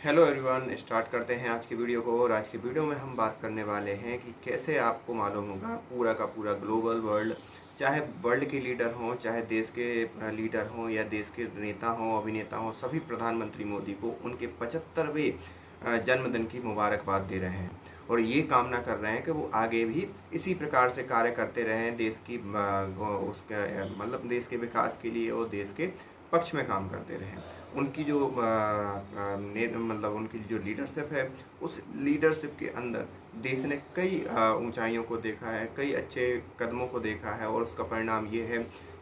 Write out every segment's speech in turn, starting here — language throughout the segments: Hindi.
हेलो एवरीवन, स्टार्ट करते हैं आज की वीडियो को। और आज की वीडियो में हम बात करने वाले हैं कि कैसे आपको मालूम होगा पूरा का पूरा ग्लोबल वर्ल्ड, चाहे वर्ल्ड के लीडर हों, चाहे देश के लीडर हों या देश के नेता हों, अभिनेता हों, सभी प्रधानमंत्री मोदी को उनके 75वें जन्मदिन की मुबारकबाद दे रहे हैं और ये कामना कर रहे हैं कि वो आगे भी इसी प्रकार से कार्य करते रहें, देश की उसका मतलब देश के विकास के लिए और देश के पक्ष में काम करते रहें। उनकी जो मतलब उनकी जो लीडरशिप है, उस लीडरशिप के अंदर देश ने कई ऊंचाइयों को देखा है, कई अच्छे कदमों को देखा है और उसका परिणाम ये है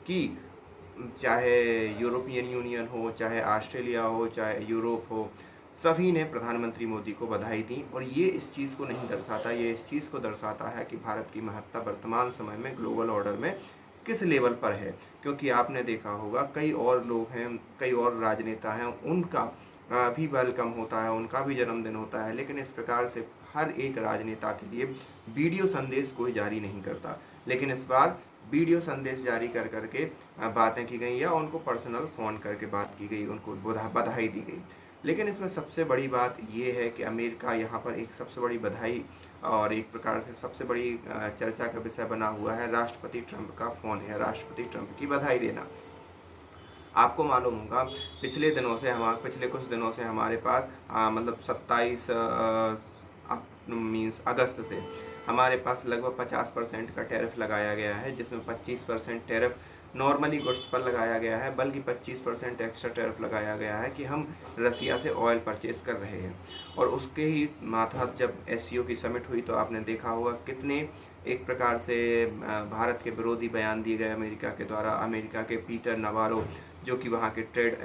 कि चाहे यूरोपियन यूनियन हो, चाहे ऑस्ट्रेलिया हो, चाहे यूरोप हो, सभी ने प्रधानमंत्री मोदी को बधाई दी। और ये इस चीज़ को नहीं दर्शाता, ये इस चीज़ को दर्शाता है कि भारत की महत्ता वर्तमान समय में ग्लोबल ऑर्डर में किस लेवल पर है। क्योंकि आपने देखा होगा कई और लोग हैं, कई और राजनेता हैं, उनका भी वेलकम होता है, उनका भी जन्मदिन होता है, लेकिन इस प्रकार से हर एक राजनेता के लिए वीडियो संदेश कोई जारी नहीं करता। लेकिन इस बार वीडियो संदेश जारी कर करके बातें की गई या उनको पर्सनल फ़ोन करके बात की गई, उनको बधाई दी गई। लेकिन इसमें सबसे बड़ी बात ये है कि अमेरिका यहाँ पर एक सबसे बड़ी बधाई और एक प्रकार से सबसे बड़ी चर्चा का विषय बना हुआ है। राष्ट्रपति ट्रंप का फ़ोन है, राष्ट्रपति ट्रंप की बधाई देना। आपको मालूम होगा पिछले कुछ दिनों से हमारे पास मतलब 27 मीन्स अगस्त से हमारे पास लगभग 50% का टैरिफ लगाया गया है, जिसमें 25% टैरिफ नॉर्मली गुड्स पर लगाया गया है, बल्कि 25% एक्स्ट्रा टैरिफ लगाया गया है कि हम रसिया से ऑयल परचेस कर रहे हैं। और उसके ही मातहत जब एससीओ की समिट हुई तो आपने देखा होगा कितने एक प्रकार से भारत के विरोधी बयान दिए गए अमेरिका के द्वारा। अमेरिका के पीटर नवारो जो कि वहाँ के ट्रेड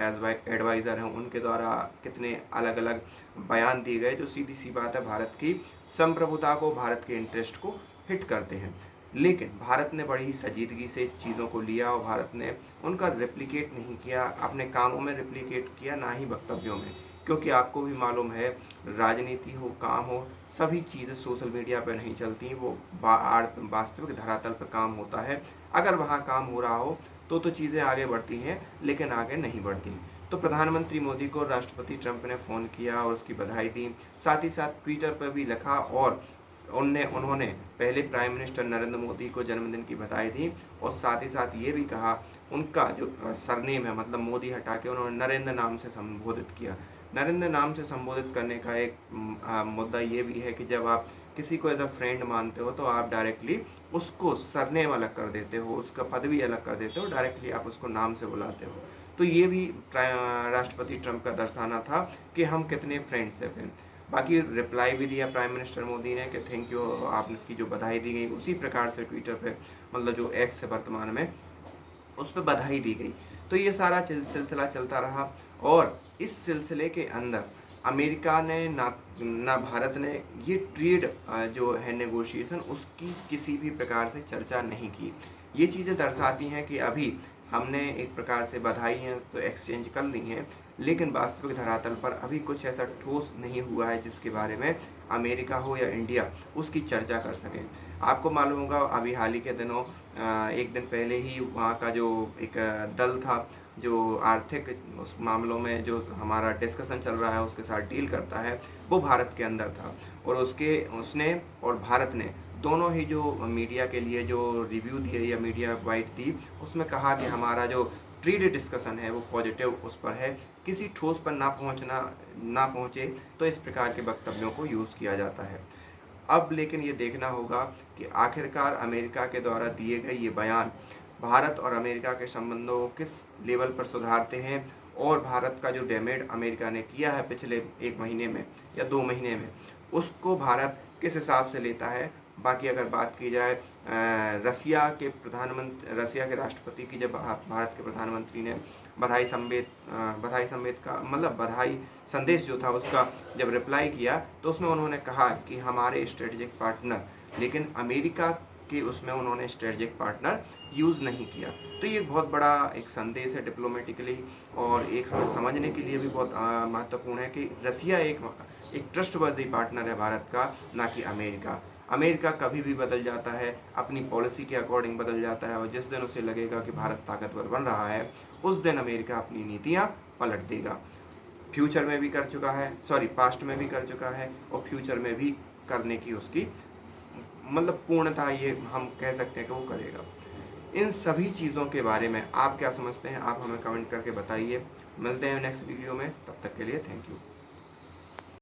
एडवाइज़र हैं, उनके द्वारा कितने अलग अलग बयान दिए गए जो सीधी सी बात है भारत की संप्रभुता को, भारत के इंटरेस्ट को हिट करते हैं। लेकिन भारत ने बड़ी ही संजीदगी से चीज़ों को लिया और भारत ने उनका रेप्लिकेट नहीं किया, अपने कामों में रेप्लिकेट किया, ना ही वक्तव्यों में। क्योंकि आपको भी मालूम है राजनीति हो, काम हो, सभी चीज़ें सोशल मीडिया पर नहीं चलती, वो वास्तविक धरातल पर काम होता है। अगर वहाँ काम हो रहा हो तो चीज़ें आगे बढ़ती हैं, लेकिन आगे नहीं बढ़ती। तो प्रधानमंत्री मोदी को राष्ट्रपति ट्रंप ने फ़ोन किया और उसकी बधाई दी, साथ ही साथ ट्विटर पर भी लिखा और उन्होंने पहले प्राइम मिनिस्टर नरेंद्र मोदी को जन्मदिन की बधाई दी और साथ ही साथ ये भी कहा उनका जो सरनेम है मतलब मोदी हटा के उन्होंने नरेंद्र नाम से संबोधित किया। नरेंद्र नाम से संबोधित करने का एक मुद्दा ये भी है कि जब आप किसी को एज अ फ्रेंड मानते हो तो आप डायरेक्टली उसको सरनेम अलग कर देते हो, उसका पदवी अलग कर देते हो, डायरेक्टली आप उसको नाम से बुलाते हो। तो ये भी राष्ट्रपति ट्रंप का दर्शाना था कि हम कितने फ्रेंडशिप हैं। बाकी रिप्लाई भी दिया प्राइम मिनिस्टर मोदी ने कि थैंक यू, आपकी जो बधाई दी गई उसी प्रकार से ट्विटर पे मतलब जो एक्स है वर्तमान में, उस पर बधाई दी गई। तो ये सारा सिलसिला चलता रहा और इस सिलसिले के अंदर अमेरिका ने ना भारत ने ये ट्रेड जो है नेगोशिएशन उसकी किसी भी प्रकार से चर्चा नहीं की। ये चीज़ें दर्शाती हैं कि अभी हमने एक प्रकार से बधाइयाँ तो एक्सचेंज कर ली हैं, लेकिन वास्तविक धरातल पर अभी कुछ ऐसा ठोस नहीं हुआ है जिसके बारे में अमेरिका हो या इंडिया उसकी चर्चा कर सकें। आपको मालूम होगा अभी हाल ही के दिनों एक दिन पहले ही वहाँ का जो एक दल था जो आर्थिक उस मामलों में जो हमारा डिस्कशन चल रहा है उसके साथ डील करता है, वो भारत के अंदर था। और उसने और भारत ने दोनों ही जो मीडिया के लिए जो रिव्यू दिए या मीडिया वाइट दी, उसमें कहा कि हमारा जो ट्रेड डिस्कशन है वो पॉजिटिव उस पर है, किसी ठोस पर ना पहुँचे तो इस प्रकार के वक्तव्यों को यूज़ किया जाता है। अब लेकिन ये देखना होगा कि आखिरकार अमेरिका के द्वारा दिए गए ये बयान भारत और अमेरिका के संबंधों को किस लेवल पर सुधारते हैं और भारत का जो डैमेज अमेरिका ने किया है पिछले 1 महीने में या 2 महीने में, उसको भारत किस हिसाब से लेता है। बाकी अगर बात की जाए रसिया के राष्ट्रपति की जब भारत के प्रधानमंत्री ने बधाई संदेश का मतलब बधाई संदेश जो था उसका जब रिप्लाई किया तो उसमें उन्होंने कहा कि हमारे स्ट्रेटेजिक पार्टनर, लेकिन अमेरिका के उसमें उन्होंने स्ट्रेटेजिक पार्टनर यूज़ नहीं किया। तो ये बहुत बड़ा एक संदेश है डिप्लोमेटिकली और एक हमें समझने के लिए भी बहुत महत्वपूर्ण है कि रसिया एक ट्रस्टवर्दी पार्टनर है भारत का, ना कि अमेरिका। अमेरिका कभी भी बदल जाता है, अपनी पॉलिसी के अकॉर्डिंग बदल जाता है और जिस दिन उसे लगेगा कि भारत ताकतवर बन रहा है उस दिन अमेरिका अपनी नीतियाँ पलट देगा। फ्यूचर में भी कर चुका है, सॉरी पास्ट में भी कर चुका है और फ्यूचर में भी करने की उसकी मतलब पूर्णतः ये हम कह सकते हैं कि वो करेगा। इन सभी चीज़ों के बारे में आप क्या समझते हैं, आप हमें कमेंट करके बताइए। मिलते हैं नेक्स्ट वीडियो में, तब तक के लिए थैंक यू।